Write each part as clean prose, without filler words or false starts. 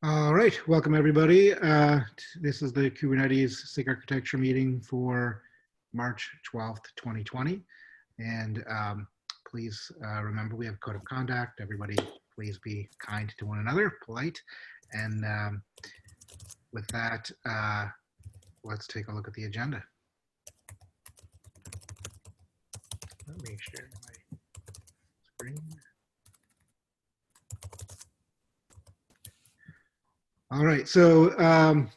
All right, welcome everybody. This is the Kubernetes SIG architecture meeting for March 12th, 2020. And please remember we have a code of conduct. Everybody, please be kind to one another, polite. And with that, let's take a look at the agenda. Let me share my screen. All right, so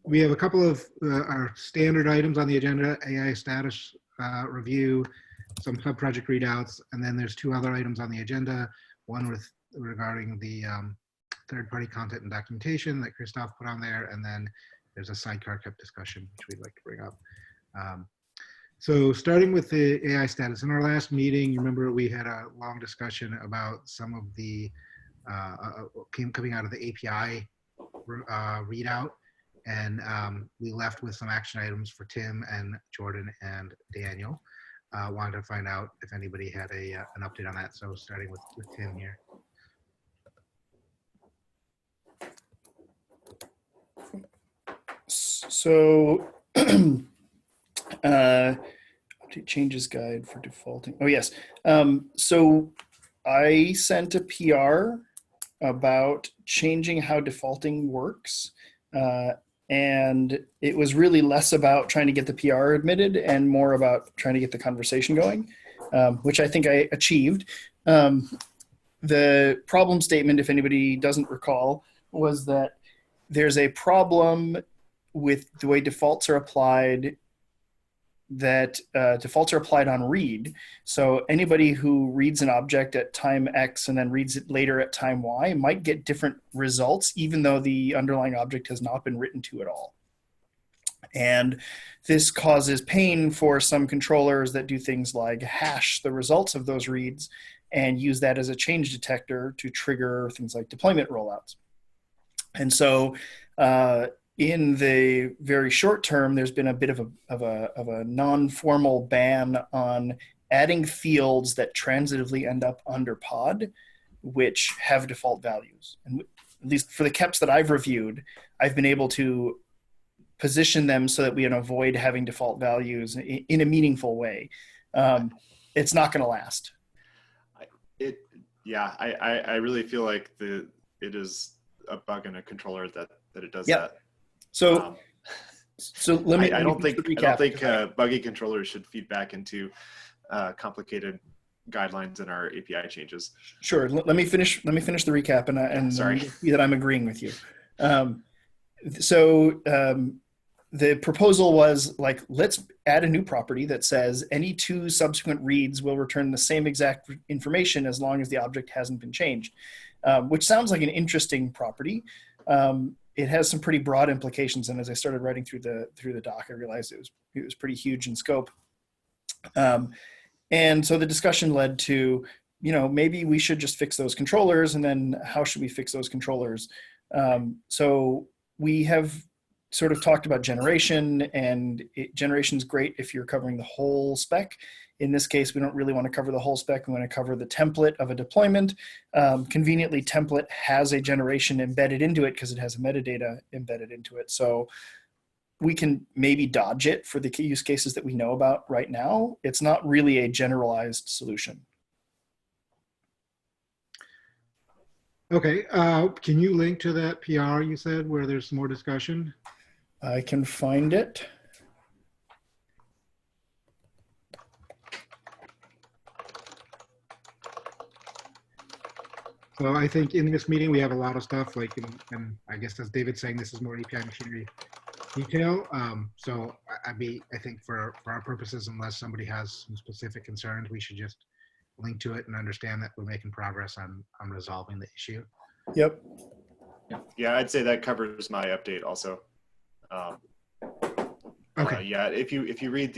we have a couple of our standard items on the agenda: AI status review, some sub-project readouts, and then there's two other items on the agenda. One regarding the third-party content and documentation that Christoph put on there, and then there's a sidecar kept discussion which we'd like to bring up. So starting with the AI status, in our last meeting, you remember we had a long discussion about some of the coming out of the API readout, and we left with some action items for Tim and Jordan and Daniel. Wanted to find out if anybody had an update on that. So starting with Tim here. So update changes guide for defaulting. Oh yes. So I sent a PR about changing how defaulting works. And it was really less about trying to get the PR admitted and more about trying to get the conversation going, which I think I achieved. The problem statement, if anybody doesn't recall, was that there's a problem with the way defaults are applied, that defaults are applied on read. So anybody who reads an object at time X and then reads it later at time Y might get different results, even though the underlying object has not been written to at all. And this causes pain for some controllers that do things like hash the results of those reads and use that as a change detector to trigger things like deployment rollouts. And so in the very short term, there's been a bit of a non-formal ban on adding fields that transitively end up under pod, which have default values. And at least for the KEPs that I've reviewed, I've been able to position them so that we can avoid having default values in a meaningful way. It's not going to last. I really feel like it is a bug in a controller that it does that. So let me. I don't think buggy controllers should feed back into complicated guidelines in our API changes. Sure. Let me finish the recap, and sorry see that I'm agreeing with you. The proposal was like, let's add a new property that says any two subsequent reads will return the same exact information as long as the object hasn't been changed, which sounds like an interesting property. It has some pretty broad implications, and as I started writing through the doc, I realized it was pretty huge in scope. And so the discussion led to, maybe we should just fix those controllers, and then how should we fix those controllers? So we have sort of talked about generation, and generation is great if you're covering the whole spec. In this case, we don't really want to cover the whole spec. We want to cover the template of a deployment. Conveniently, template has a generation embedded into it because it has a metadata embedded into it. So we can maybe dodge it for the key use cases that we know about right now. It's not really a generalized solution. Okay, can you link to that PR you said where there's more discussion? I can find it. So I think in this meeting, we have a lot of stuff and I guess as David's saying, this is more API machinery detail. So I think for our purposes, unless somebody has some specific concerns, we should just link to it and understand that we're making progress on resolving the issue. Yep. Yeah, I'd say that covers my update also. Okay. Yeah, if you read,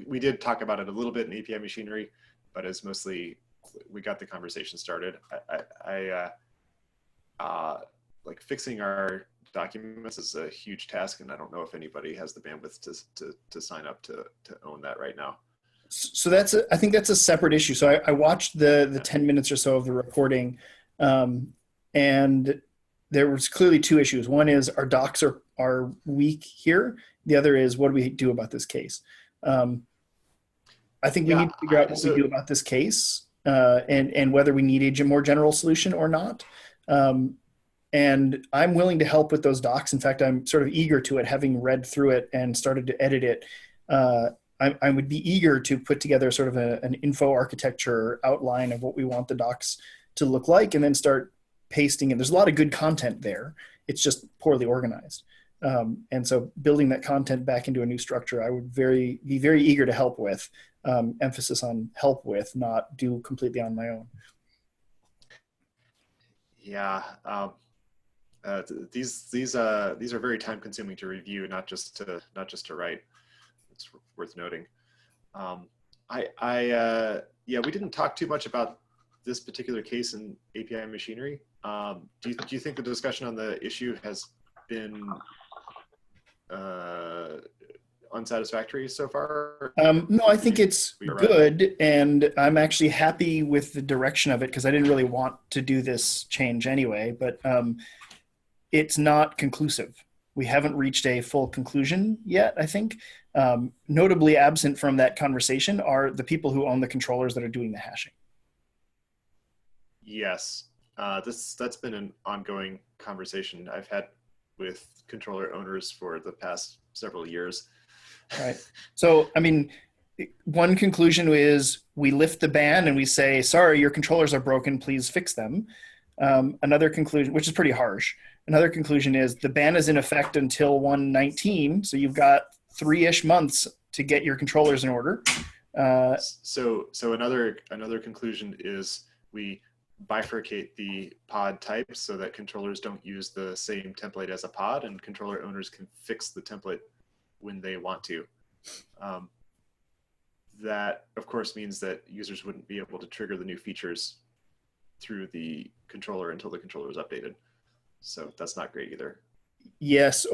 we did talk about it a little bit in API machinery, but it's mostly, we got the conversation started. Like fixing our documents is a huge task, and I don't know if anybody has the bandwidth to sign up to own that right now. So I think that's a separate issue. So I watched the 10 minutes or so of the recording, and there was clearly two issues. One is our docs are weak here. The other is, what do we do about this case? I think we need to figure out what we do about this case, and whether we need a more general solution or not. And I'm willing to help with those docs. In fact, I'm sort of eager to it, having read through it and started to edit it. I would be eager to put together sort of an info architecture outline of what we want the docs to look like, and then start pasting it. There's a lot of good content there. It's just poorly organized. And so building that content back into a new structure, I would be very eager to help with, emphasis on help with, not do completely on my own. Yeah. These are very time consuming to review, not just to write. It's worth noting. Yeah, we didn't talk too much about this particular case in API machinery. Do you think the discussion on the issue has been unsatisfactory so far? No, I think it's good, and I'm actually happy with the direction of it, because I didn't really want to do this change anyway, but it's not conclusive. We haven't reached a full conclusion yet, I think. Notably absent from that conversation are the people who own the controllers that are doing the hashing. Yes, that's been an ongoing conversation I've had with controller owners for the past several years. Right. So, I mean, one conclusion is we lift the ban and we say, sorry, your controllers are broken, please fix them. Another conclusion, which is pretty harsh. Another conclusion is the ban is in effect until 1/19, so you've got 3-ish months to get your controllers in order. So another conclusion is we bifurcate the pod types so that controllers don't use the same template as a pod, and controller owners can fix the template when they want to. That, of course, means that users wouldn't be able to trigger the new features through the controller until the controller is updated. So that's not great either. Yes.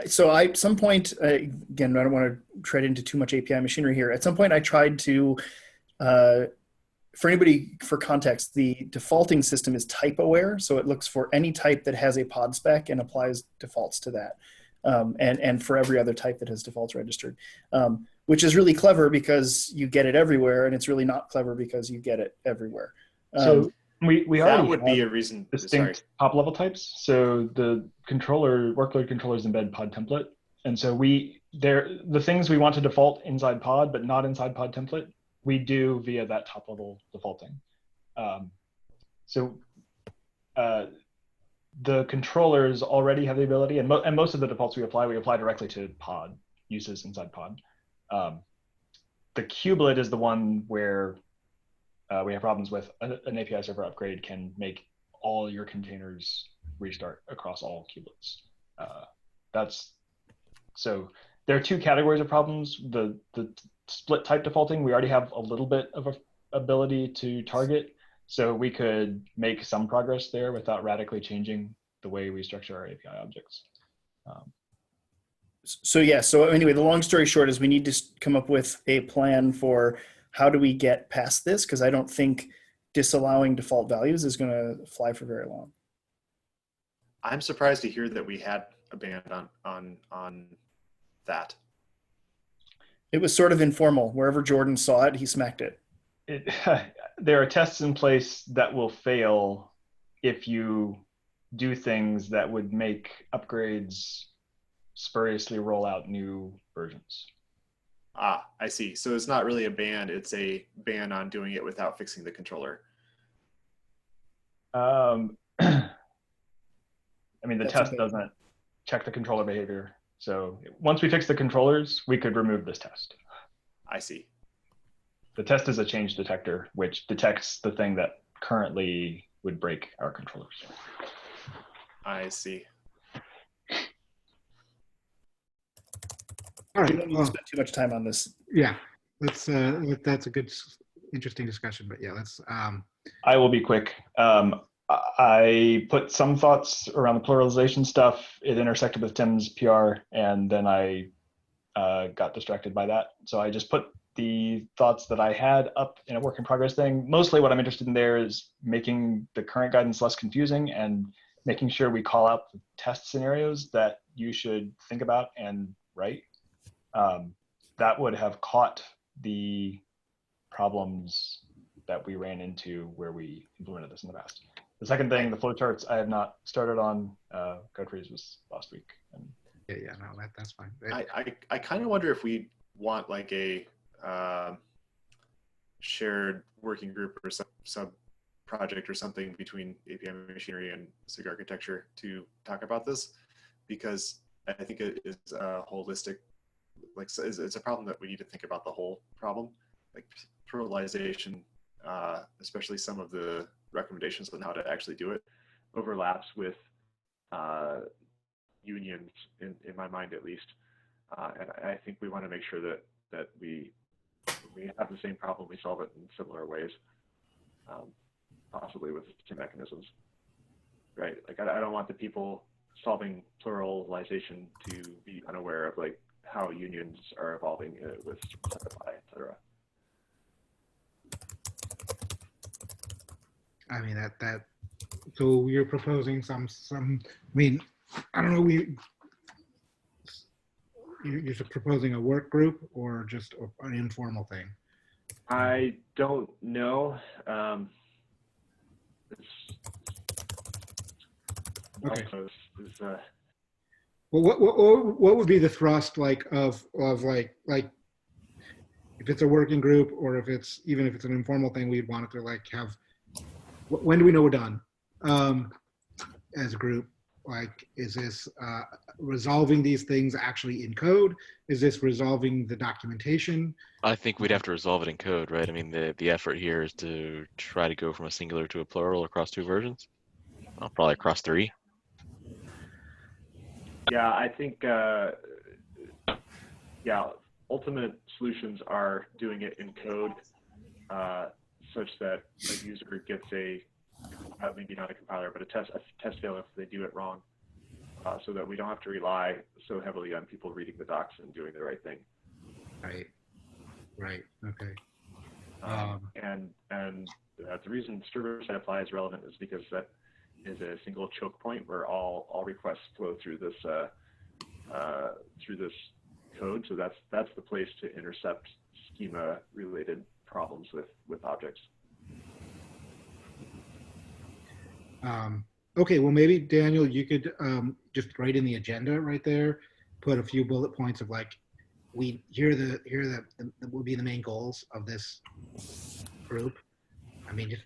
So at some point, again, I don't want to tread into too much API machinery here. At some point, I tried to, for anybody, for context, the defaulting system is type aware. So it looks for any type that has a pod spec and applies defaults to that. And for every other type that has defaults registered, which is really clever because you get it everywhere, and it's really not clever because you get it everywhere. So we already would be a reason. Distinct top level types. So the workload controllers embed pod template, and so the things we want to default inside pod but not inside pod template, we do via that top level defaulting. The controllers already have the ability, and most of the defaults we apply directly to pod uses inside pod. The kubelet is the one where we have problems with. An API server upgrade can make all your containers restart across all kubelets. So there are two categories of problems. The split type defaulting, we already have a little bit of a ability to target. So we could make some progress there without radically changing the way we structure our API objects. So anyway, the long story short is we need to come up with a plan for how do we get past this, because I don't think disallowing default values is going to fly for very long. I'm surprised to hear that we had a ban on that. It was sort of informal. Wherever Jordan saw it, he smacked it. There are tests in place that will fail if you do things that would make upgrades spuriously roll out new versions. Ah, I see. So it's not really a ban, it's a ban on doing it without fixing the controller. I mean, the test doesn't check the controller behavior. So once we fix the controllers, we could remove this test. I see. The test is a change detector, which detects the thing that currently would break our controllers. I see. All right. We don't need to spend too much time on this. Yeah, that's a good, interesting discussion. But yeah, let's. I will be quick. I put some thoughts around the pluralization stuff. It intersected with Tim's PR, and then I got distracted by that. So I just put the thoughts that I had up in a work in progress thing. Mostly what I'm interested in there is making the current guidance less confusing and making sure we call out the test scenarios that you should think about and write. That would have caught the problems that we ran into where we implemented this in the past. The second thing, the flowcharts, I have not started on. Code freeze was last week. And Yeah, no, that's fine. I kind of wonder if we want like a shared working group or sub project or something between API machinery and SIG architecture to talk about this, because I think it is a holistic, like it's a problem that we need to think about the whole problem, like pluralization, especially some of the recommendations on how to actually do it overlaps with unions in my mind at least, and I think we want to make sure that we have the same problem, we solve it in similar ways, possibly with two mechanisms, right? Like I don't want the people solving pluralization to be unaware of like how unions are evolving with Certify, et cetera. I mean that. So you're proposing some. I mean, I don't know. You're just proposing a work group or just an informal thing? I don't know. Okay. Well, what would be the thrust like of like if it's a working group, or if it's even if it's an informal thing, we'd want it to like have. When do we know we're done as a group? Like, is this resolving these things actually in code? Is this resolving the documentation? I think we'd have to resolve it in code, right? I mean, the effort here is to try to go from a singular to a plural across 2 versions. Well, probably across 3. Yeah, I think, yeah, ultimate solutions are doing it in code such that a user gets maybe not a compiler, but a test failure if they do it wrong, so that we don't have to rely so heavily on people reading the docs and doing the right thing. Right. Okay. And the reason server-side apply is relevant is because that is a single choke point where all requests flow through this code. So that's the place to intercept schema-related problems with objects. Okay, well, maybe Daniel, you could just write in the agenda right there, put a few bullet points of like, here will be the main goals of this group. I mean, just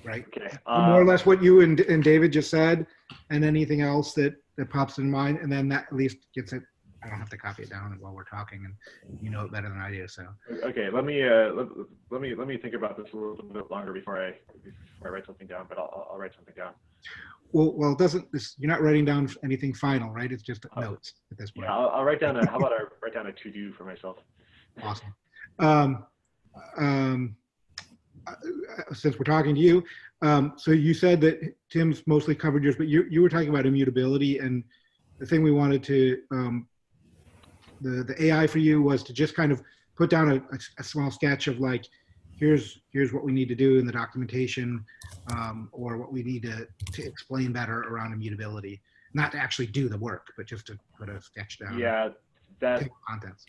right, okay. More or less what you and David just said, and anything else that pops in mind, and then that at least gets it. I don't have to copy it down while we're talking, and you know it better than I do. So okay, let me think about this a little bit longer before I write something down. But I'll write something down. Well, it doesn't. You're not writing down anything final, right? It's just notes at this point. Yeah, I'll write down how about I write down a to-do for myself? Awesome. Since we're talking to you, so you said that Tim's mostly covered yours, but you were talking about immutability, and the thing we wanted to the AI for you was to just kind of put down a small sketch of like, here's what we need to do in the documentation, or what we need to explain better around immutability. Not to actually do the work, but just to put a sketch down. Yeah, that contents.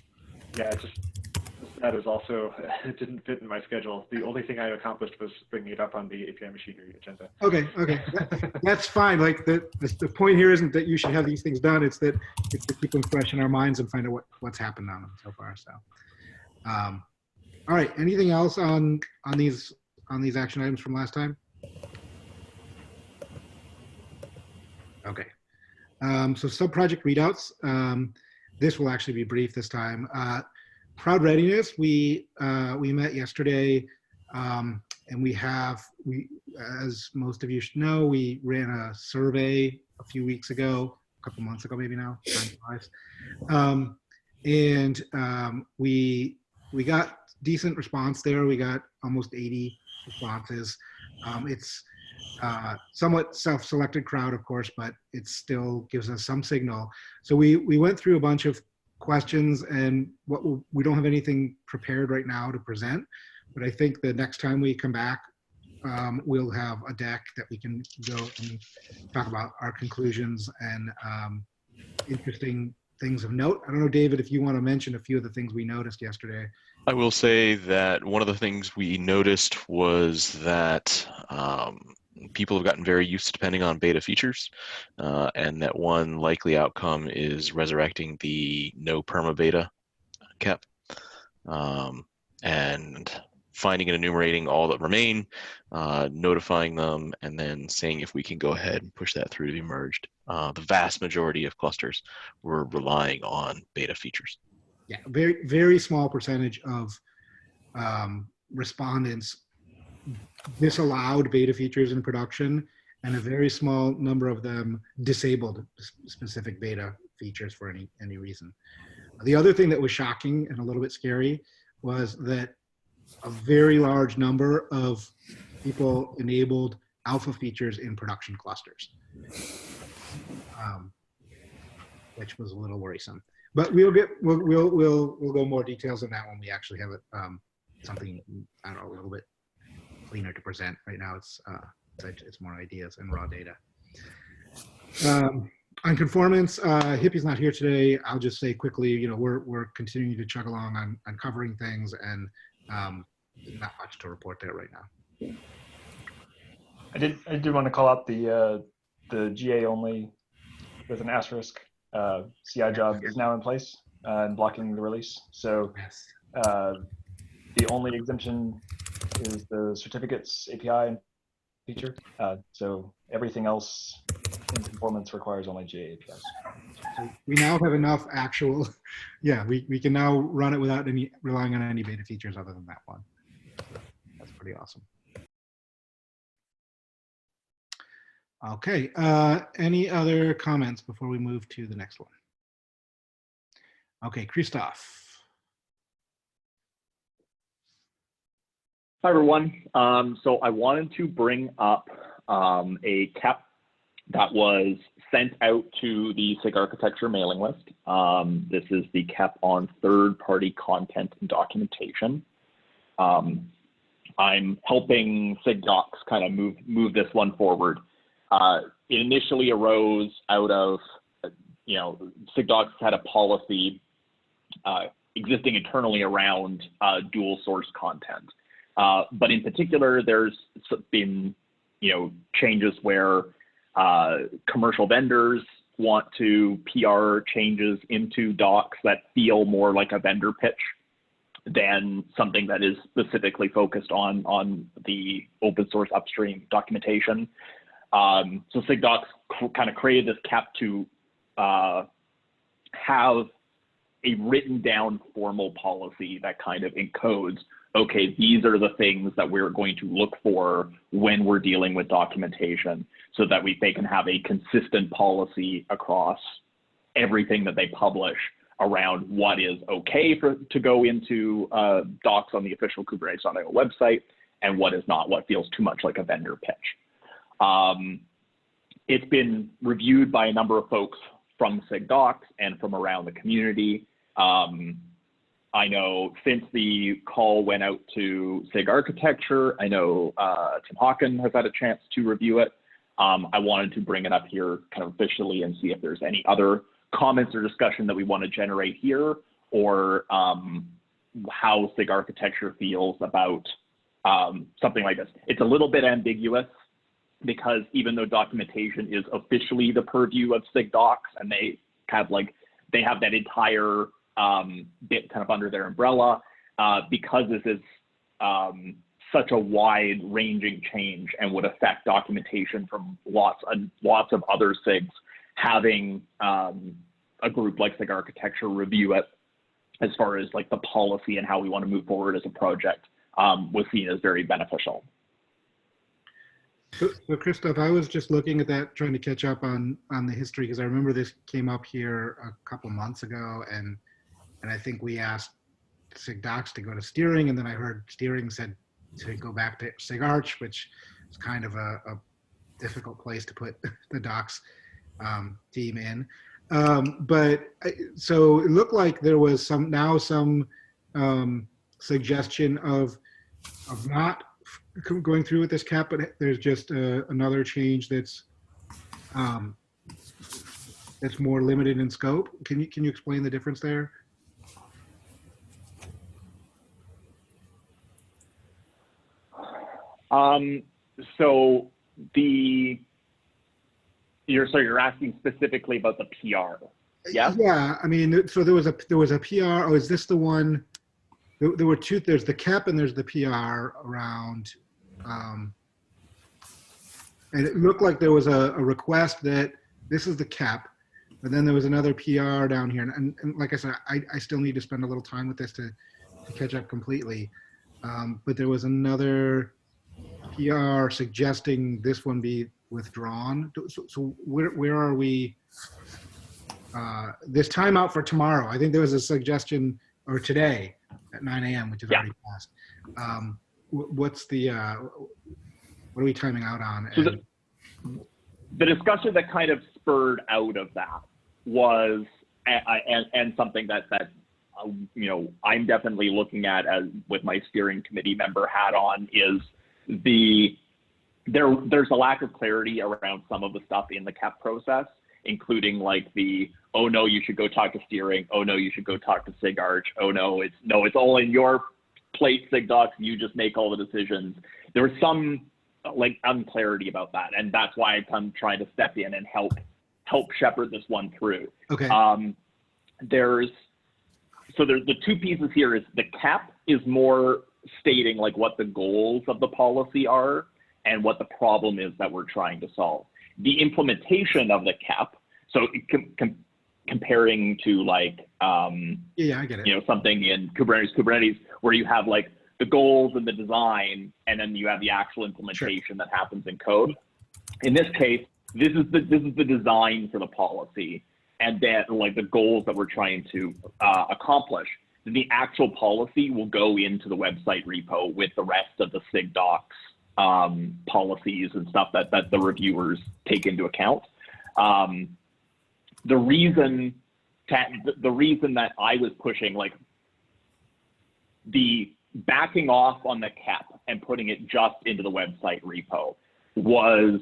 Yeah, that is also, it didn't fit in my schedule. The only thing I accomplished was bringing it up on the API machinery agenda. Okay, that's fine. Like the point here isn't that you should have these things done. It's that it's to keep them fresh in our minds and find out what's happened on them so far. So, all right. Anything else on these action items from last time? Okay. So sub-project readouts. This will actually be brief this time. Crowd readiness, we met yesterday, and as most of you should know, we ran a survey a few weeks ago, a couple months ago maybe now, we got decent response there. We got almost 80 responses. It's somewhat self-selected crowd, of course, but it still gives us some signal. So we went through a bunch of questions, and we don't have anything prepared right now to present, but I think the next time we come back, we'll have a deck that we can go and talk about our conclusions and interesting things of note. I don't know, David, if you want to mention a few of the things we noticed yesterday. I will say that one of the things we noticed was that people have gotten very used to depending on beta features, and that one likely outcome is resurrecting the no perma beta cap, and finding and enumerating all that remain, notifying them, and then seeing if we can go ahead and push that through to be merged. The vast majority of clusters were relying on beta features. Yeah, very, very small percentage of respondents disallowed beta features in production, and a very small number of them disabled specific beta features for any reason. The other thing that was shocking and a little bit scary was that a very large number of people enabled alpha features in production clusters, which was a little worrisome. But we'll go more details on that when we actually have it, something, I don't know, a little bit cleaner to present. Right now it's more ideas and raw data. On conformance, Hippie's not here today. I'll just say quickly, you know, we're continuing to chug along on covering things, and not much to report there right now. I did want to call out the GA only with an asterisk. CI job is now in place and blocking the release. So Yes. the only exemption is the certificates API feature. So everything else in conformance requires only GA APIs. So we now have enough actual, yeah, we can now run it without relying on any beta features other than that one. That's pretty awesome. Okay, any other comments before we move to the next one? Okay, Christoph. Hi, everyone. So I wanted to bring up a CAP that was sent out to the SIG architecture mailing list. This is the CAP on third-party content and documentation. I'm helping SIG docs kind of move this one forward. It initially arose out of, SIG docs had a policy existing internally around dual source content. But in particular, there's been, changes where commercial vendors want to PR changes into docs that feel more like a vendor pitch than something that is specifically focused on the open source upstream documentation. So SIG docs kind of created this CAP to have a written down formal policy that kind of encodes, okay, these are the things that we're going to look for when we're dealing with documentation, so that they can have a consistent policy across everything that they publish around what is okay to go into docs on the official Kubernetes.io website and what is not, what feels too much like a vendor pitch. It's been reviewed by a number of folks from SIG docs and from around the community. I know since the call went out to SIG architecture, I know Tim Hawken has had a chance to review it. I wanted to bring it up here kind of officially and see if there's any other comments or discussion that we want to generate here, or how SIG architecture feels about something like this. It's a little bit ambiguous, because even though documentation is officially the purview of SIG docs, and they have that entire bit kind of under their umbrella, because this is such a wide ranging change and would affect documentation from lots of other SIGs, having a group like SIG architecture review it as far as like the policy and how we want to move forward as a project was seen as very beneficial. So Christoph, I was just looking at that, trying to catch up on the history, because I remember this came up here a couple months ago, and I think we asked SIG docs to go to steering, and then I heard steering said to go back to SIG Arch, which is kind of a difficult place to put the docs team in. So it looked like there was some suggestion of not going through with this cap, but there's just another change that's more limited in scope. Can you explain the difference there? So you're asking specifically about the PR. Yeah. Yeah. I mean, so there was a PR. Oh, is this the one? There were two. There's the cap and there's the PR around. And it looked like there was a request that this is the cap, but then there was another PR down here. And like I said, I still need to spend a little time with this to catch up completely. But there was another PR suggesting this one be withdrawn. So where are we? This timeout for tomorrow. I think there was a suggestion, or today at 9 a.m., which is already passed. What's the what are we timing out on? So the discussion that kind of spurred out of that was, and something that I'm definitely looking at as with my steering committee member hat on, is there's a lack of clarity around some of the stuff in the CAP process, including like oh no, you should go talk to steering. Oh no, you should go talk to SIG Arch. Oh no, it's all in your plate, SIG docs. You just make all the decisions. There was some like unclarity about that, and that's why I'm trying to step in and help shepherd this one through. Okay. There's the two pieces here. Is the CAP is more stating like what the goals of the policy are and what the problem is that we're trying to solve. The implementation of the CAP, so comparing to like yeah, I get it. Something in Kubernetes where you have like the goals and the design, and then you have the actual implementation that happens in code. In this case, this is the design for the policy, and then like the goals that we're trying to accomplish. The actual policy will go into the website repo with the rest of the SIG docs policies and stuff that the reviewers take into account. The reason that I was pushing like the backing off on the CAP and putting it just into the website repo was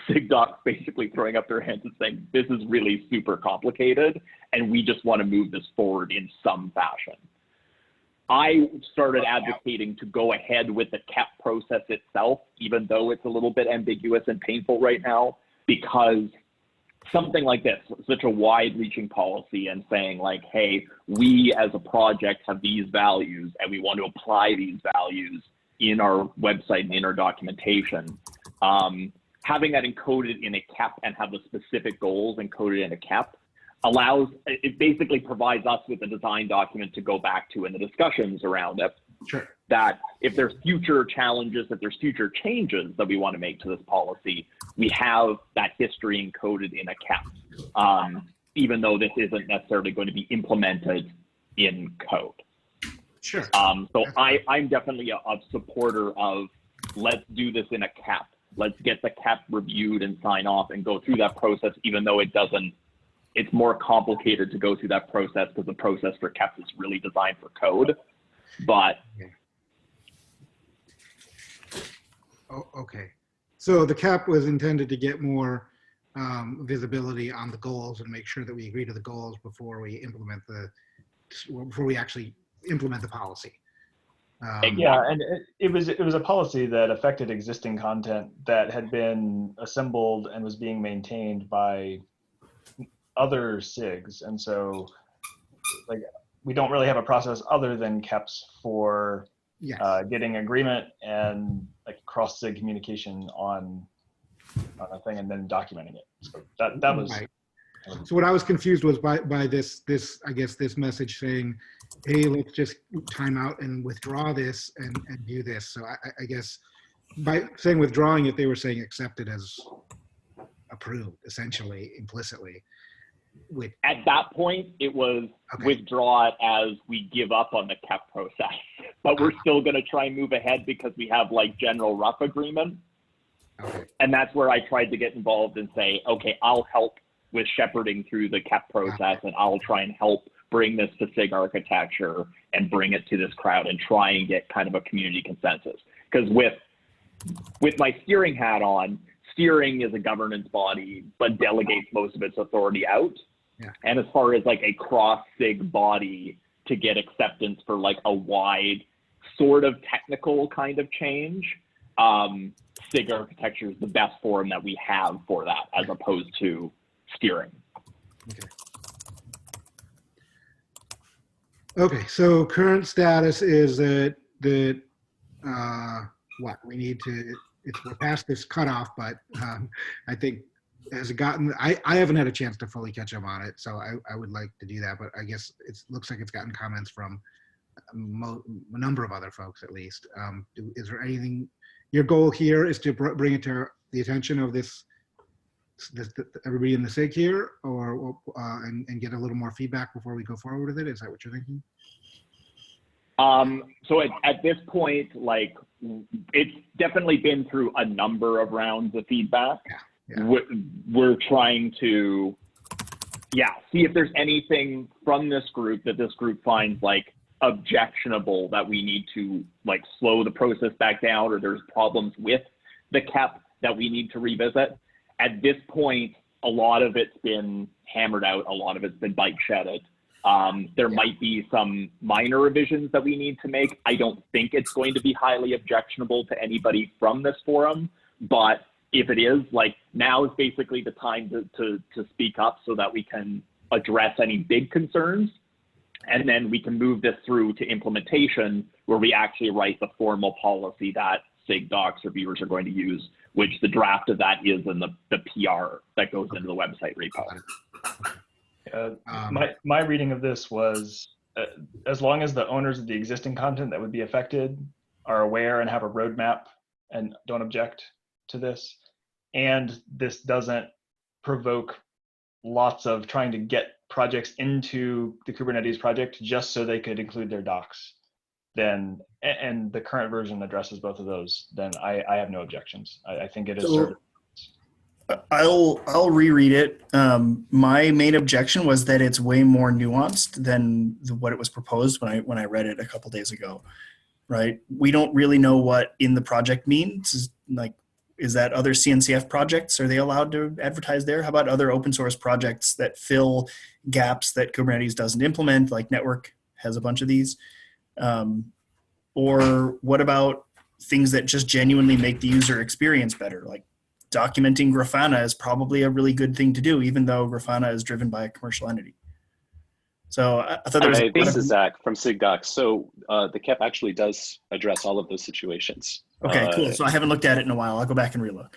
SIG docs basically throwing up their hands and saying, this is really super complicated and we just want to move this forward in some fashion. I started advocating to go ahead with the CAP process itself, even though it's a little bit ambiguous and painful right now, because something like this, such a wide-reaching policy and saying like, hey, we as a project have these values and we want to apply these values in our website and in our documentation. Having that encoded in a CAP and have the specific goals encoded in a CAP it basically provides us with a design document to go back to in the discussions around it. Sure. That if there's future challenges, if there's future changes that we want to make to this policy, we have that history encoded in a CAP, even though this isn't necessarily going to be implemented in code. Sure. So I'm definitely a supporter of let's do this in a CAP. Let's get the CAP reviewed and sign off and go through that process, even though it's more complicated to go through that process because the process for CAP is really designed for code. But okay. So the CAP was intended to get more visibility on the goals and make sure that we agree to the goals before we actually implement the policy. Yeah, and it was a policy that affected existing content that had been assembled and was being maintained by other SIGs, and so like we don't really have a process other than CAPs for getting agreement and like cross SIG communication on a thing and then documenting it. So that was right. So what I was confused was by this I guess this message saying, hey, let's just time out and withdraw this and do this. So I guess by saying withdrawing it, they were saying accept it as approved, essentially, implicitly. At that point, it was withdraw it as we give up on the CAP process, but we're still going to try and move ahead because we have like general rough agreement. Okay. And that's where I tried to get involved and say, okay, I'll help with shepherding through the CAP process and I'll try and help bring this to SIG architecture and bring it to this crowd and try and get kind of a community consensus. Because with my steering hat on, steering is a governance body, but delegates most of its authority out. Yeah. And as far as like a cross SIG body to get acceptance for like a wide sort of technical kind of change, SIG architecture is the best forum that we have for that, as opposed to steering. Okay. Okay, so current status is that what we need to, we're past this cutoff, but I think has it gotten, I haven't had a chance to fully catch up on it, so I would like to do that, but I guess it looks like it's gotten comments from a number of other folks at least. Is there anything, your goal here is to bring it to the attention of this everybody in the SIG here, or and get a little more feedback before we go forward with it? Is that what you're thinking? So at this point, like, it's definitely been through a number of rounds of feedback. Yeah. We're trying to, see if there's anything from this group that this group finds like objectionable that we need to like slow the process back down, or there's problems with the KEP that we need to revisit. At this point, a lot of it's been hammered out. A lot of it's been bike shedded. There might be some minor revisions that we need to make. I don't think it's going to be highly objectionable to anybody from this forum, but if it is, like, now is basically the time to speak up so that we can address any big concerns. And then we can move this through to implementation, where we actually write the formal policy that SIG docs reviewers are going to use, which the draft of that is in the PR that goes into the website repo. My reading of this was, as long as the owners of the existing content that would be affected are aware and have a roadmap and don't object to this, and this doesn't provoke lots of trying to get projects into the Kubernetes project just so they could include their docs, then, and the current version addresses both of those, then I have no objections. I think it is So, I'll reread it. My main objection was that it's way more nuanced than what it was proposed when I read it a couple days ago. Right? We don't really know what in the project means. Like, is that other CNCF projects? Are they allowed to advertise there? How about other open source projects that fill gaps that Kubernetes doesn't implement? Like Network has a bunch of these. Or what about things that just genuinely make the user experience better? Like, documenting Grafana is probably a really good thing to do, even though Grafana is driven by a commercial entity. So I thought there was this is Zach from SIGDocs. So the KEP actually does address all of those situations. Okay, cool. So I haven't looked at it in a while. I'll go back and relook.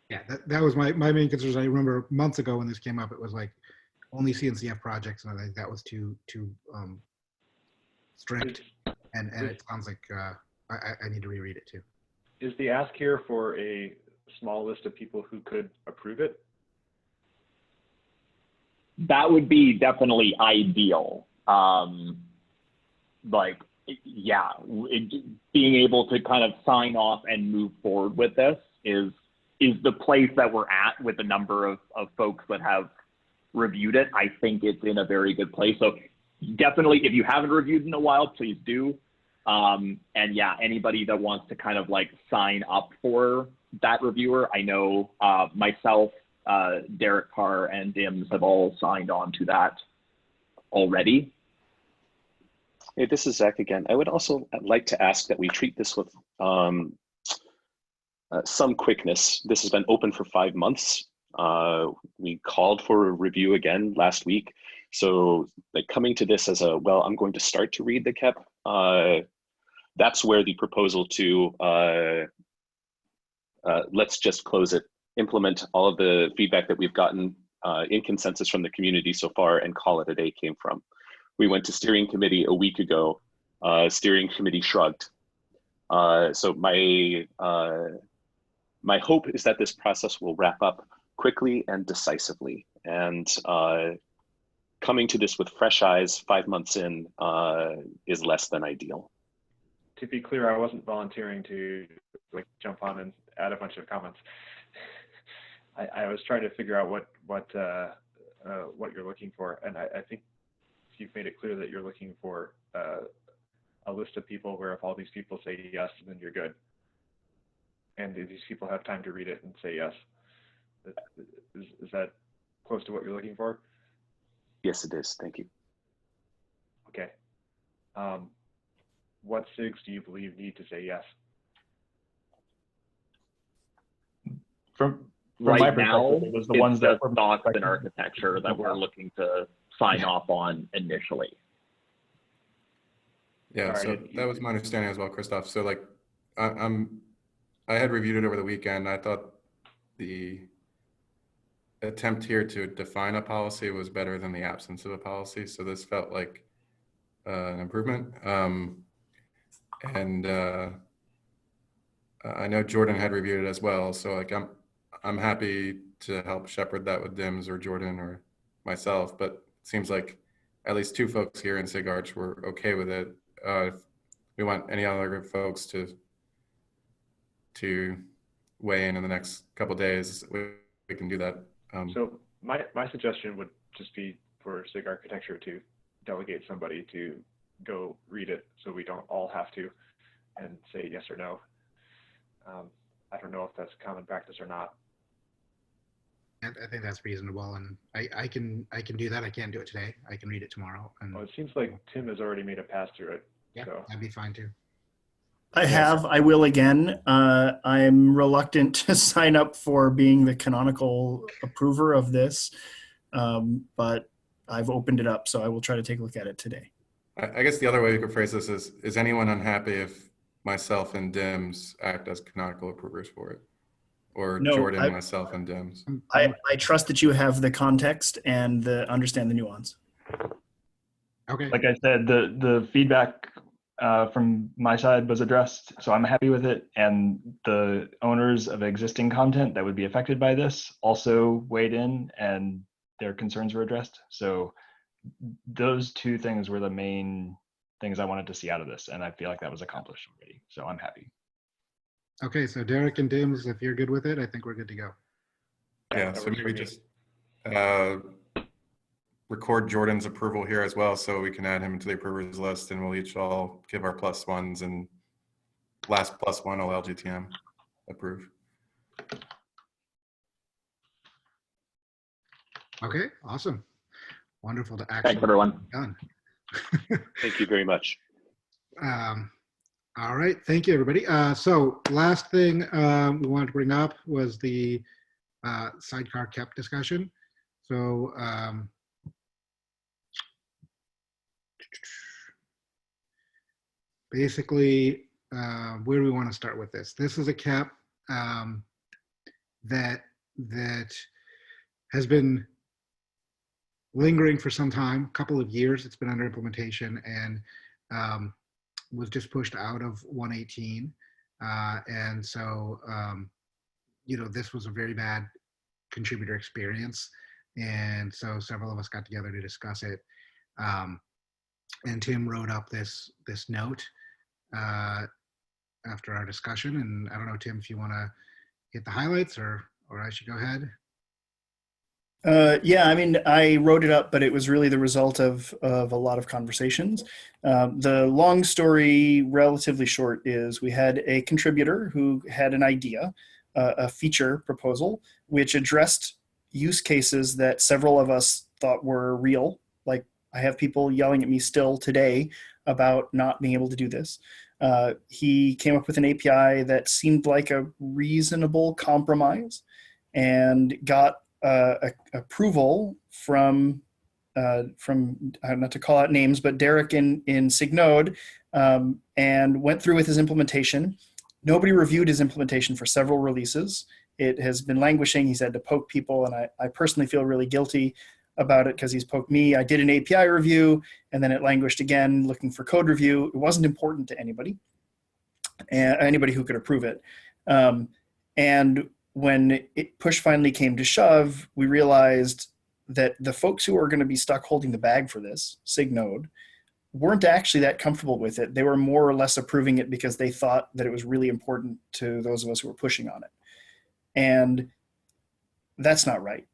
Yeah, that was my main concern. I remember months ago when this came up, it was like only CNCF projects, and I think that was too strict. And it sounds like I need to reread it too. Is the ask here for a small list of people who could approve it? That would be definitely ideal. Being able to kind of sign off and move forward with this is the place that we're at with the number of folks that have reviewed it. I think it's in a very good place. So definitely, if you haven't reviewed in a while, please do. And yeah, anybody that wants to kind of like sign up for that reviewer, I know myself, Derek Carr, and Dims have all signed on to that already. Hey, this is Zach again. I would also like to ask that we treat this with some quickness. This has been open for 5 months. We called for a review again last week. So like coming to this as I'm going to start to read the KEP, that's where the proposal to let's just close it, implement all of the feedback that we've gotten in consensus from the community so far and call it a day came from. We went to steering committee a week ago. Steering committee shrugged. So my hope is that this process will wrap up quickly and decisively. And coming to this with fresh eyes 5 months in is less than ideal. To be clear, I wasn't volunteering to like jump on and add a bunch of comments. I was trying to figure out what what you're looking for. And I think you've made it clear that you're looking for a list of people where if all these people say yes, then you're good. And these people have time to read it and say yes. Is that close to what you're looking for? Yes, it is. Thank you. Okay. What SIGs do you believe need to say yes? From my Right perspective, now, it was the it's ones that just were docs and architecture that we're looking to sign off on initially. Yeah, All so right. that was my understanding as well, Christoph. So like, I had reviewed it over the weekend. I thought the attempt here to define a policy was better than the absence of a policy. So this felt like an improvement. And I know Jordan had reviewed it as well. So like, I'm happy to help shepherd that with Dims or Jordan or myself, but it seems like at least two folks here in SIG Arch were okay with it. If we want any other folks to weigh in the next couple of days, we can do that. So my suggestion would just be for SIG architecture to delegate somebody to go read it so we don't all have to and say yes or no. I don't know if that's common practice or not. I think that's reasonable, and I can do that. I can't do it today. I can read it tomorrow. And Well, it seems like Tim has already made a pass through it. yeah, So that'd be fine too. I will again. I'm reluctant to sign up for being the canonical approver of this, but I've opened it up, so I will try to take a look at it today. I guess the other way you could phrase this is anyone unhappy if myself and Dims act as canonical approvers for it? Or No, Jordan, myself, and Dims? I trust that you have the context and understand the nuance. Okay. Like I said, the feedback from my side was addressed, so I'm happy with it. And the owners of existing content that would be affected by this also weighed in, and their concerns were addressed. So those two things were the main things I wanted to see out of this, and I feel like that was accomplished already. So I'm happy. Okay, so Derek and Dims, if you're good with it, I think we're good to go. Yeah, that so works for maybe me. just record Jordan's approval here as well, so we can add him into the approvers list, and we'll each all give our +1s, and last +1 will LGTM approve. Okay, awesome. Wonderful to actually Thanks, everyone. done. Thank you very much. All right, thank you, everybody. So last thing we wanted to bring up was the sidecar KEP discussion. So basically, where do we want to start with this? This is a KEP that has been lingering for some time, a couple of years. It's been under implementation, and was just pushed out of 118. And so, you know, this was a very bad contributor experience. And so several of us got together to discuss it. And Tim wrote up this note after our discussion. And I don't know, Tim, if you want to hit the highlights or I should go ahead. Yeah, I mean, I wrote it up, but it was really the result of a lot of conversations. The long story, relatively short, is we had a contributor who had an idea, a feature proposal, which addressed use cases that several of us thought were real. Like, I have people yelling at me still today about not being able to do this. He came up with an API that seemed like a reasonable compromise and got approval from not to call out names, but Derek in Signode, and went through with his implementation. Nobody reviewed his implementation for several releases. It has been languishing. He's had to poke people, and I personally feel really guilty about it because he's poked me. I did an API review, and then it languished again, looking for code review. It wasn't important to anybody, and anybody who could approve it. And when push finally came to shove, we realized that the folks who are going to be stuck holding the bag for this, Signode, weren't actually that comfortable with it. They were more or less approving it because they thought that it was really important to those of us who were pushing on it. And that's not right.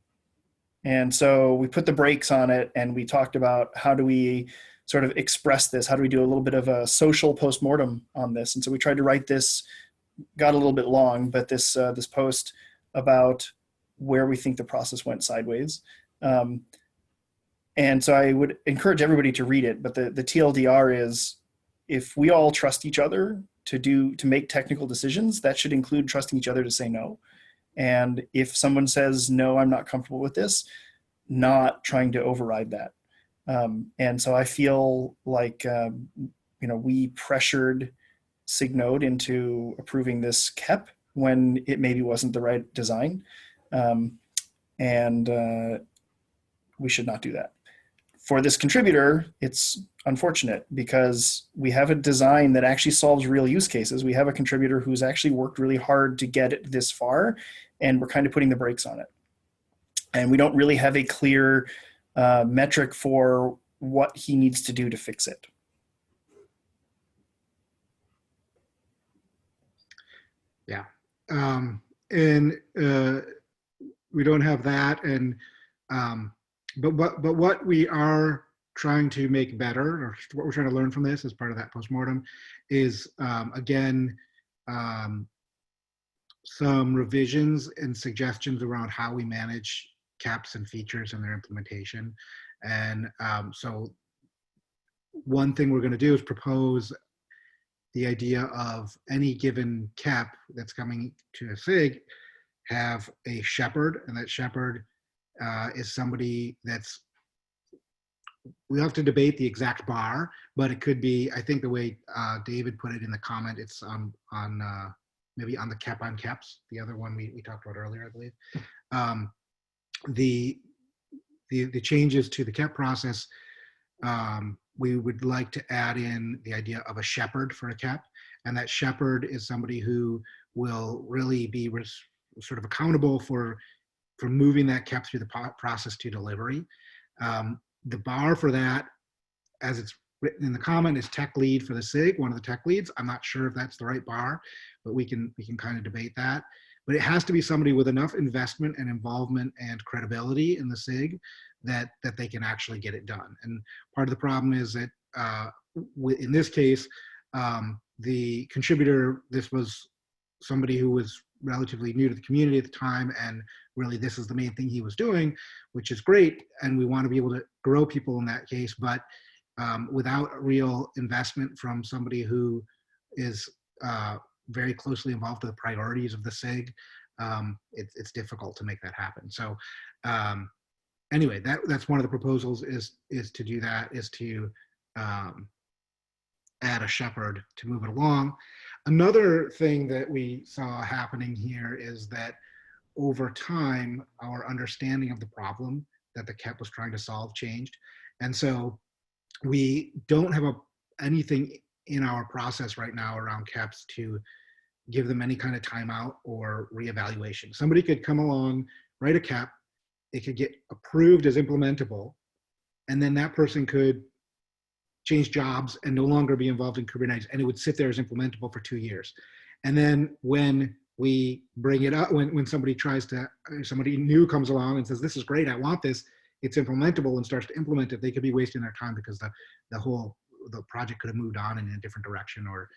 And so we put the brakes on it, and we talked about how do we sort of express this? How do we do a little bit of a social postmortem on this? And so we tried to write this, got a little bit long, but this post about where we think the process went sideways. And so I would encourage everybody to read it, but the TLDR is, if we all trust each other to make technical decisions, that should include trusting each other to say no. And if someone says, no, I'm not comfortable with this, not trying to override that. And so I feel like, we pressured SIG into approving this KEP when it maybe wasn't the right design. And we should not do that. For this contributor, it's unfortunate because we have a design that actually solves real use cases. We have a contributor who's actually worked really hard to get it this far, and we're kind of putting the brakes on it. And we don't really have a clear metric for what he needs to do to fix it. Yeah. And we don't have that. And but what we are trying to make better, or what we're trying to learn from this as part of that postmortem, is again some revisions and suggestions around how we manage KEPs and features and their implementation. And so one thing we're going to do is propose the idea of any given KEP that's coming to a SIG have a shepherd, and that shepherd is somebody that's, we have to debate the exact bar, but it could be, I think the way David put it in the comment, it's on maybe on the KEP on KEPs, the other one we talked about earlier, I believe. The changes to the KEP process, we would like to add in the idea of a shepherd for a KEP, and that shepherd is somebody who will really be sort of accountable for moving that KEP through the process to delivery. The bar for that, as it's written in the comment, is tech lead for the SIG, one of the tech leads. I'm not sure if that's the right bar, but we can kind of debate that. But it has to be somebody with enough investment and involvement and credibility in the SIG that they can actually get it done. And part of the problem is that in this case, the contributor, this was somebody who was relatively new to the community at the time, and really this is the main thing he was doing, which is great, and we want to be able to grow people in that case, but without real investment from somebody who is very closely involved with the priorities of the SIG, it's difficult to make that happen. So anyway, that's one of the proposals, is to do that, is to add a shepherd to move it along. Another thing that we saw happening here is that over time, our understanding of the problem that the KEP was trying to solve changed. And so we don't have anything in our process right now around KEPs to give them any kind of timeout or reevaluation. Somebody could come along, write a KEP, it could get approved as implementable, and then that person could change jobs and no longer be involved in Kubernetes, and it would sit there as implementable for 2 years. And then when we bring it up, when somebody somebody new comes along and says, this is great, I want this, it's implementable, and starts to implement it, they could be wasting their time because the project could have moved on in a different direction, or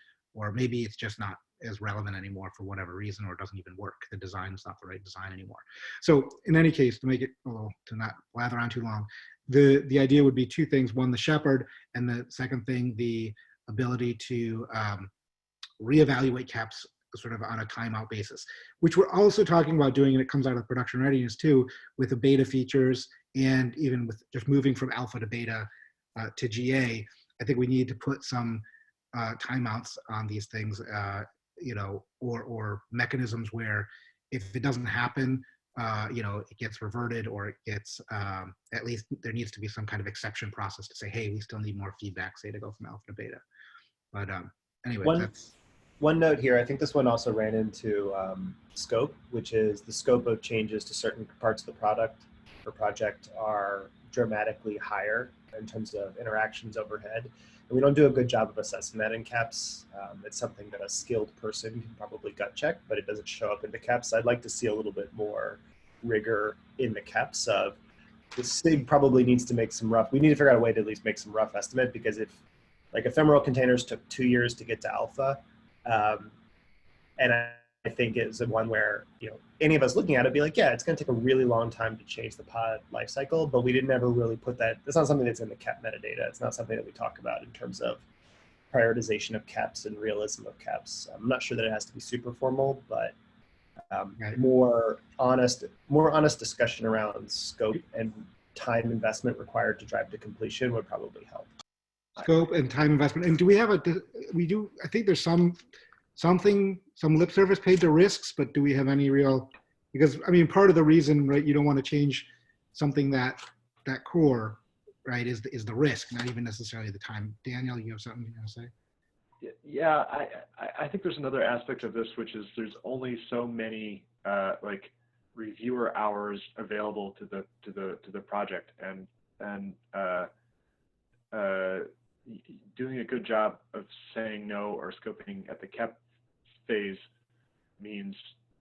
maybe it's just not as relevant anymore for whatever reason, or it doesn't even work. The design is not the right design anymore. So in any case, to make it, to not blather on too long, the idea would be two things. One, the shepherd, and the second thing, the ability to reevaluate KEPs sort of on a timeout basis, which we're also talking about doing, and it comes out of production readiness too, with the beta features, and even with just moving from alpha to beta to GA. I think we need to put some timeouts on these things, or mechanisms where if it doesn't happen, it gets reverted, or it gets, at least there needs to be some kind of exception process to say, hey, we still need more feedback, say, to go from alpha to beta. But anyway, that's. One note here, I think this one also ran into scope, which is the scope of changes to certain parts of the product or project are dramatically higher in terms of interactions overhead. And we don't do a good job of assessing that in KEPs. It's something that a skilled person can probably gut check, but it doesn't show up in the KEPs. I'd like to see a little bit more rigor in the KEPs of the SIG probably needs to make some rough, we need to figure out a way to at least make some rough estimate, because if like ephemeral containers took 2 years to get to alpha, and I think it's the one where, you know, any of us looking at it be like, yeah, it's going to take a really long time to change the pod life cycle, but we didn't ever really put that. That's not something that's in the KEP metadata. It's not something that we talk about in terms of prioritization of KEPs and realism of KEPs. I'm not sure that it has to be super formal, but more honest discussion around scope and time investment required to drive to completion would probably help. Scope and time investment. And do we have I think there's some lip service paid to risks, but do we have any real, because I mean, part of the reason, right, you don't want to change something that core, right, is the risk, not even necessarily the time. Daniel, you have something you want to say? Yeah, I think there's another aspect of this, which is there's only so many like reviewer hours available to the project, and doing a good job of saying no or scoping at the KEP phase means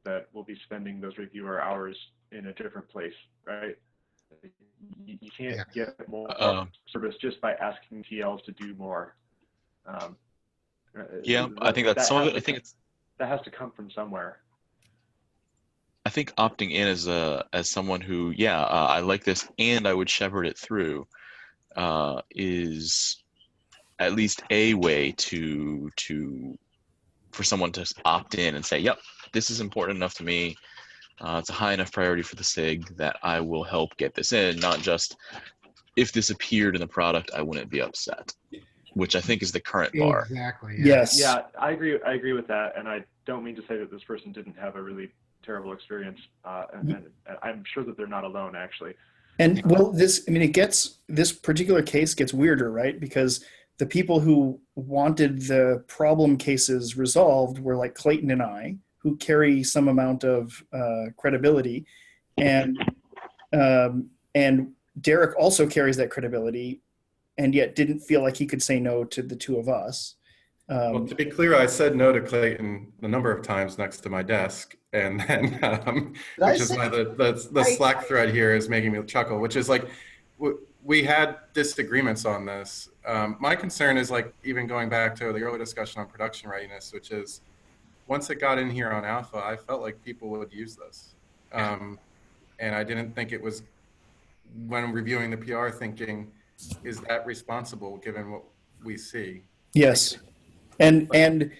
that we'll be spending those reviewer hours in a different place, right? You can't get more service just by asking TLs to do more. I think that's some of it. I think that has to come from somewhere. I think opting in as someone who, I like this and I would shepherd it through, is at least a way for someone to opt in and say, yep, this is important enough to me. It's a high enough priority for the SIG that I will help get this in, not just if this appeared in the product, I wouldn't be upset, which I think is the current bar. Exactly. Yeah. Yes. Yeah, I agree with that. And I don't mean to say that this person didn't have a really terrible experience. And I'm sure that they're not alone, actually. And well, this particular case gets weirder, right? Because the people who wanted the problem cases resolved were like Clayton and I, who carry some amount of credibility, and Derek also carries that credibility, and yet didn't feel like he could say no to the two of us. Well, to be clear, I said no to Clayton a number of times next to my desk, and then which is why the Slack thread here is making me chuckle, which is like we had disagreements on this. My concern is like even going back to the earlier discussion on production readiness, which is once it got in here on alpha, I felt like people would use this. And I didn't think it was, when reviewing the PR, thinking, is that responsible given what we see? Yes. And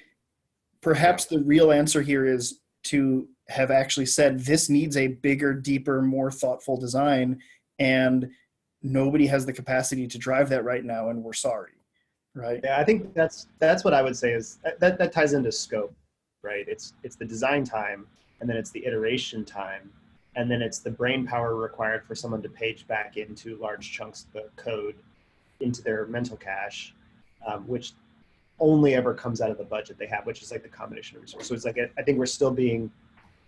perhaps the real answer here is to have actually said this needs a bigger, deeper, more thoughtful design, and nobody has the capacity to drive that right now, and we're sorry, right? Yeah, I think that's what I would say is that ties into scope, right? It's the design time, and then it's the iteration time, and then it's the brain power required for someone to page back into large chunks of the code into their mental cache, which only ever comes out of the budget they have, which is like the combination of resources. So it's like, I think we're still being,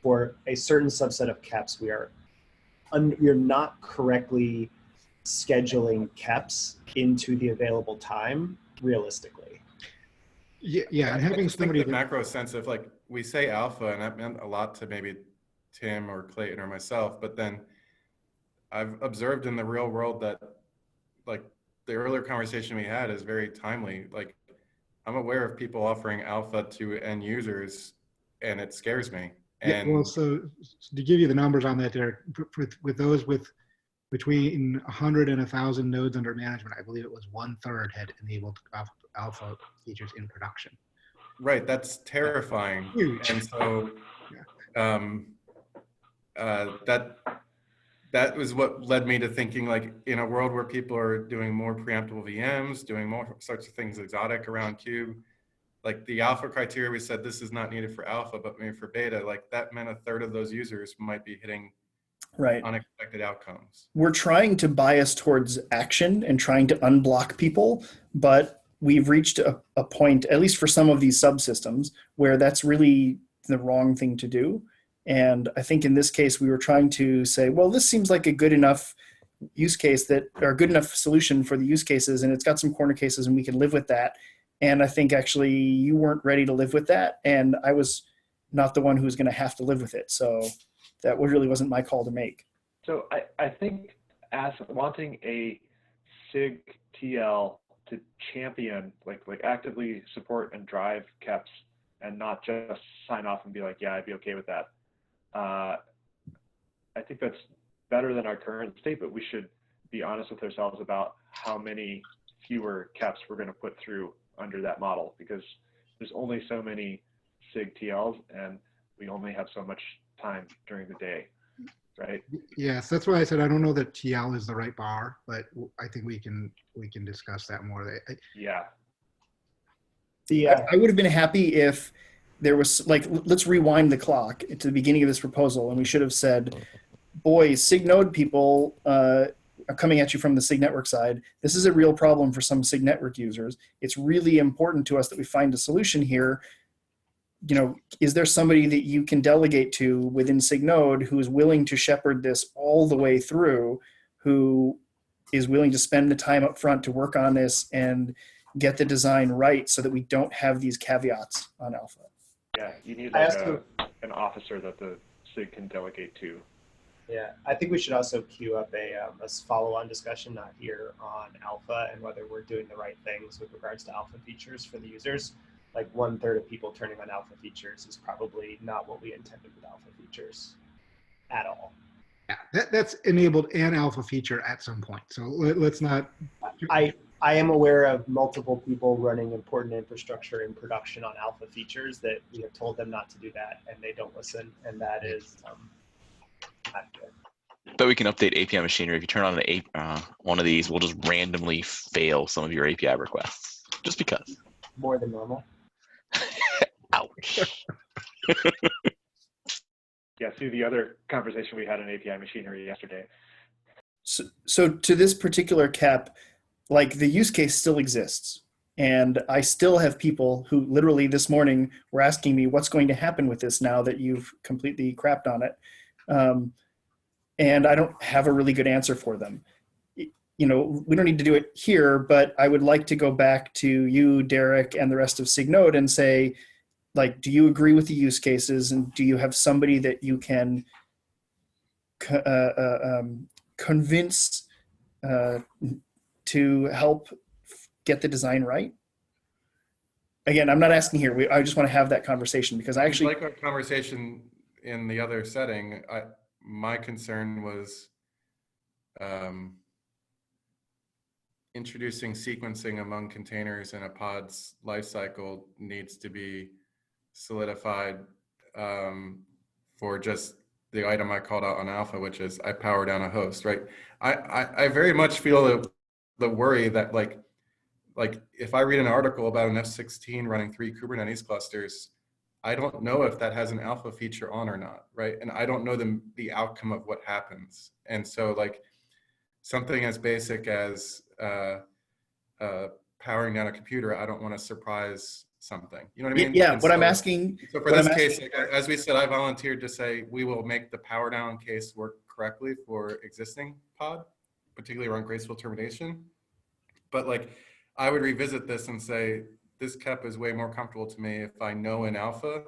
for a certain subset of KEPs, we're not correctly scheduling KEPs into the available time realistically. Yeah, and having somebody the macro sense of like, we say alpha, and that meant a lot to maybe Tim or Clayton or myself, but then I've observed in the real world that like the earlier conversation we had is very timely. Like, I'm aware of people offering alpha to end users, and it scares me. And well, so to give you the numbers on that, Derek, with those with between 100 and 1,000 nodes under management, I believe it was 1/3 had enabled alpha features in production. Right, that's terrifying. Huge. And so that was what led me to thinking, like, in a world where people are doing more preemptible VMs, doing more sorts of things exotic around Cube, like the alpha criteria, we said this is not needed for alpha, but maybe for beta, like that meant 1/3 of those users might be hitting unexpected outcomes. We're trying to bias towards action and trying to unblock people, but we've reached a point, at least for some of these subsystems, where that's really the wrong thing to do. And I think in this case, we were trying to say, well, this seems like a good enough use case or good enough solution for the use cases, and it's got some corner cases and we can live with that. And I think actually you weren't ready to live with that, and I was not the one who was going to have to live with it. So that really wasn't my call to make. So I think wanting a SIG TL to champion, like actively support and drive KEPs, and not just sign off and be like, yeah, I'd be okay with that. I think that's better than our current state, but we should be honest with ourselves about how many fewer KEPs we're going to put through under that model, because there's only so many SIG TLs and we only have so much time during the day, right? Yes, that's why I said I don't know that TL is the right bar, but I think we can discuss that more. Yeah. I would have been happy if there was, like, let's rewind the clock to the beginning of this proposal, and we should have said, boy, SIG node people are coming at you from the SIG network side. This is a real problem for some SIG network users. It's really important to us that we find a solution here. You know, is there somebody that you can delegate to within SIG node who is willing to shepherd this all the way through, who is willing to spend the time up front to work on this and get the design right so that we don't have these caveats on alpha? Yeah, you need like an officer that the SIG can delegate to. Yeah, I think we should also queue up a follow-on discussion, not here, on alpha and whether we're doing the right things with regards to alpha features for the users. Like 1/3 of people turning on alpha features is probably not what we intended with alpha features at all. Yeah, that's enabled an alpha feature at some point. So let's not. I am aware of multiple people running important infrastructure in production on alpha features that we have told them not to do that, and they don't listen, and that is not good. But we can update API machinery. If you turn on one of these, we'll just randomly fail some of your API requests, just because. More than normal. Ouch. Yeah, see the other conversation we had on API machinery yesterday. So to this particular KEP, like, the use case still exists. And I still have people who literally this morning were asking me what's going to happen with this now that you've completely crapped on it. And I don't have a really good answer for them. You know, we don't need to do it here, but I would like to go back to you, Derek, and the rest of SIG node and say, like, do you agree with the use cases, and do you have somebody that you can convince to help get the design right? Again, I'm not asking here. I just want to have that conversation, because I actually like our conversation in the other setting. My concern was introducing sequencing among containers in a pod's lifecycle needs to be solidified for just the item I called out on alpha, which is I power down a host, right? I very much feel the worry that like if I read an article about an F16 running 3 Kubernetes clusters, I don't know if that has an alpha feature on or not, right? And I don't know the outcome of what happens. And so, like, something as basic as powering down a computer, I don't want to surprise something. You know what I mean? Yeah, and what so, I'm asking. So for this case, as we said, I volunteered to say we will make the power down case work correctly for existing pod, particularly around graceful termination. But like, I would revisit this and say, this KEP is way more comfortable to me if I know in alpha,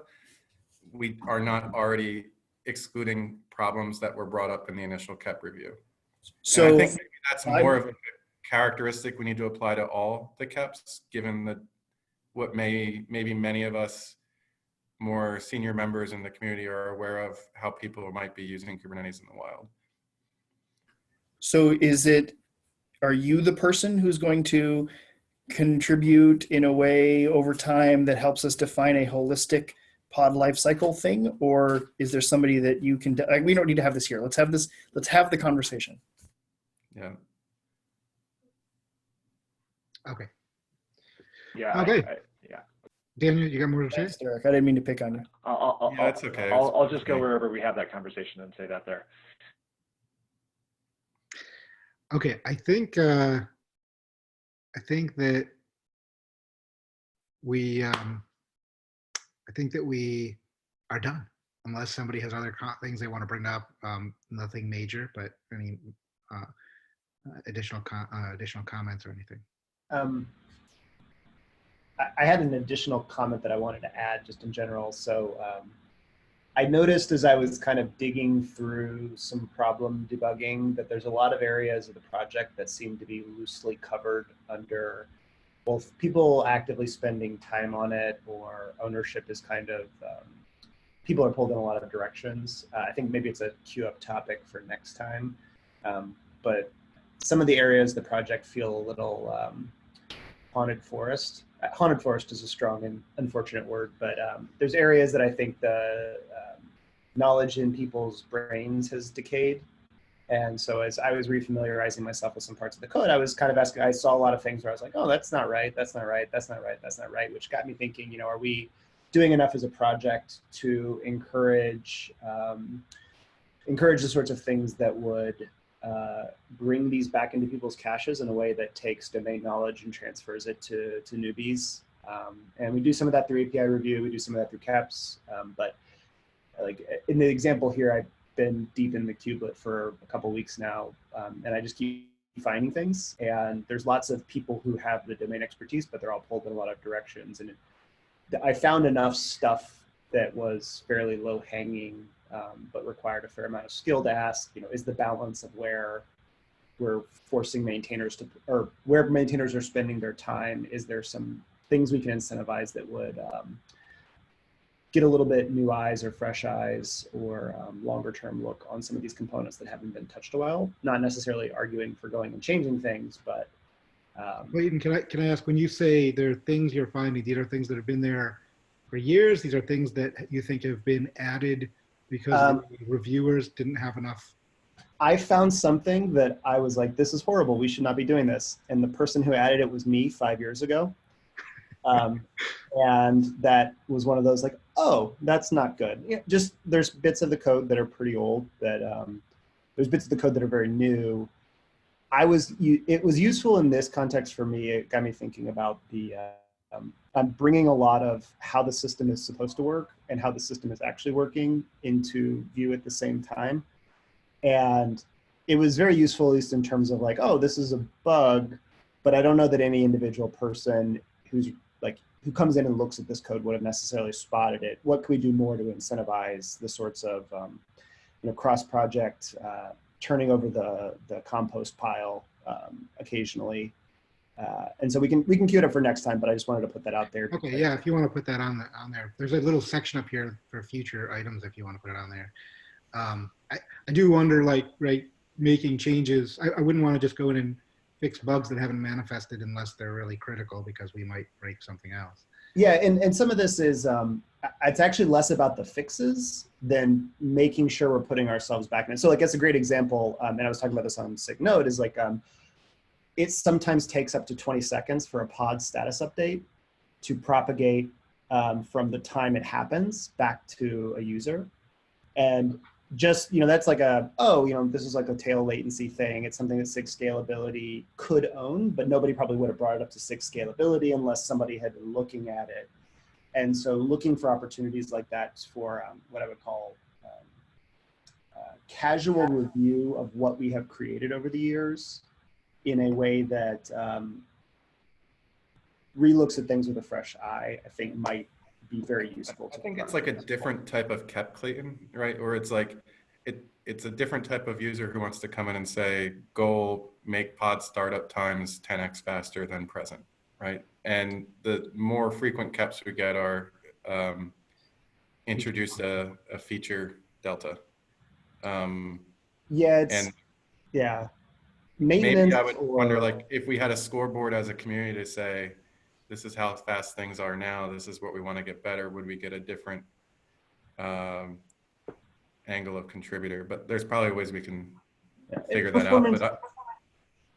we are not already excluding problems that were brought up in the initial KEP review. So and I think maybe that's more of a characteristic we need to apply to all the KEPs, given that what maybe many of us more senior members in the community are aware of how people might be using Kubernetes in the wild. So are you the person who's going to contribute in a way over time that helps us define a holistic pod lifecycle thing? Or is there somebody that you can, we don't need to have this here. Let's have the conversation. Yeah. Okay. Yeah. Okay. Yeah. Daniel, you got more to say? Thanks, Derek. I didn't mean to pick on you. Yeah, that's okay. I'll just go wherever we have that conversation and say that there. Okay, I think that we are done, unless somebody has other things they want to bring up. Nothing major, but any additional comments or anything. I had an additional comment that I wanted to add just in general. So I noticed as I was kind of digging through some problem debugging that there's a lot of areas of the project that seem to be loosely covered under both people actively spending time on it, or ownership is kind of, people are pulled in a lot of directions. I think maybe it's a queue up topic for next time. But some of the areas of the project feel a little haunted forest. Haunted forest is a strong and unfortunate word, but there's areas that I think the knowledge in people's brains has decayed. And so as I was refamiliarizing myself with some parts of the code, I was kind of asking, I saw a lot of things where I was like, oh, that's not right, that's not right, that's not right, that's not right, which got me thinking, you know, are we doing enough as a project to encourage the sorts of things that would bring these back into people's caches in a way that takes domain knowledge and transfers it to newbies. And we do some of that through API review, we do some of that through KEPs, but like in the example here, I've been deep in the kubelet for a couple weeks now, and I just keep finding things. And there's lots of people who have the domain expertise, but they're all pulled in a lot of directions. And I found enough stuff that was fairly low hanging, but required a fair amount of skill to ask, you know, is the balance of where we're forcing maintainers to, or where maintainers are spending their time, is there some things we can incentivize that would get a little bit new eyes or fresh eyes, or longer term look on some of these components that haven't been touched a while? Not necessarily arguing for going and changing things, but Clayton, can I ask, when you say there are things you're finding, these are things that have been there for years, these are things that you think have been added because the reviewers didn't have enough? I found something that I was like, this is horrible, we should not be doing this. And the person who added it was me 5 years ago. And that was one of those like, oh, that's not good. Yeah, just there's bits of the code that are pretty old, that there's bits of the code that are very new. It was useful in this context for me. It got me thinking about the, I'm bringing a lot of how the system is supposed to work and how the system is actually working into view at the same time. And it was very useful, at least in terms of like, oh, this is a bug, but I don't know that any individual person who comes in and looks at this code would have necessarily spotted it. What can we do more to incentivize the sorts of cross-project turning over the compost pile occasionally? And so we can queue it up for next time, but I just wanted to put that out there. Okay, yeah, if you want to put that on there. There's a little section up here for future items if you want to put it on there. I do wonder, like, right, making changes, I wouldn't want to just go in and fix bugs that haven't manifested unless they're really critical, because we might break something else. Yeah, and some of this is, it's actually less about the fixes than making sure we're putting ourselves back in it. So like, that's a great example, and I was talking about this on SIG Node, is like, it sometimes takes up to 20 seconds for a pod status update to propagate from the time it happens back to a user. And just, that's like this is like a tail latency thing. It's something that SIG scalability could own, but nobody probably would have brought it up to SIG scalability unless somebody had been looking at it. And so looking for opportunities like that for what I would call casual review of what we have created over the years in a way that relooks at things with a fresh eye, I think might be very useful. I think it's like a different type of KEP, Clayton, right? Or it's like, it's a different type of user who wants to come in and say, goal, make pod startup times 10x faster than present, right? And the more frequent KEPs we get are introduce a feature delta. Maintenance. Maybe I would wonder, like, if we had a scoreboard as a community to say, this is how fast things are now, this is what we want to get better, would we get a different angle of contributor? But there's probably ways we can figure that out. But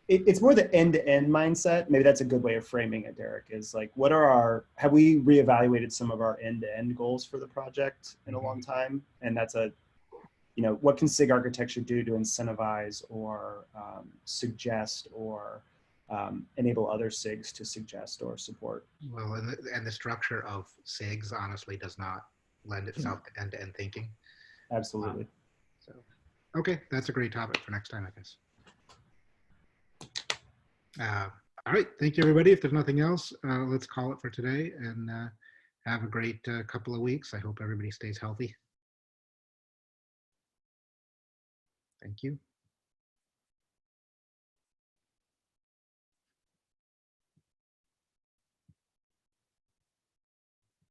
it's more the end-to-end mindset. Maybe that's a good way of framing it, Derek, is like, have we reevaluated some of our end-to-end goals for the project in a long time? And that's what can SIG architecture do to incentivize or suggest or enable other SIGs to suggest or support? Well, and the structure of SIGs honestly does not lend itself to end-to-end thinking. Absolutely. So, okay, that's a great topic for next time, I guess. All right, thank you, everybody. If there's nothing else, let's call it for today, and have a great couple of weeks. I hope everybody stays healthy. Thank you.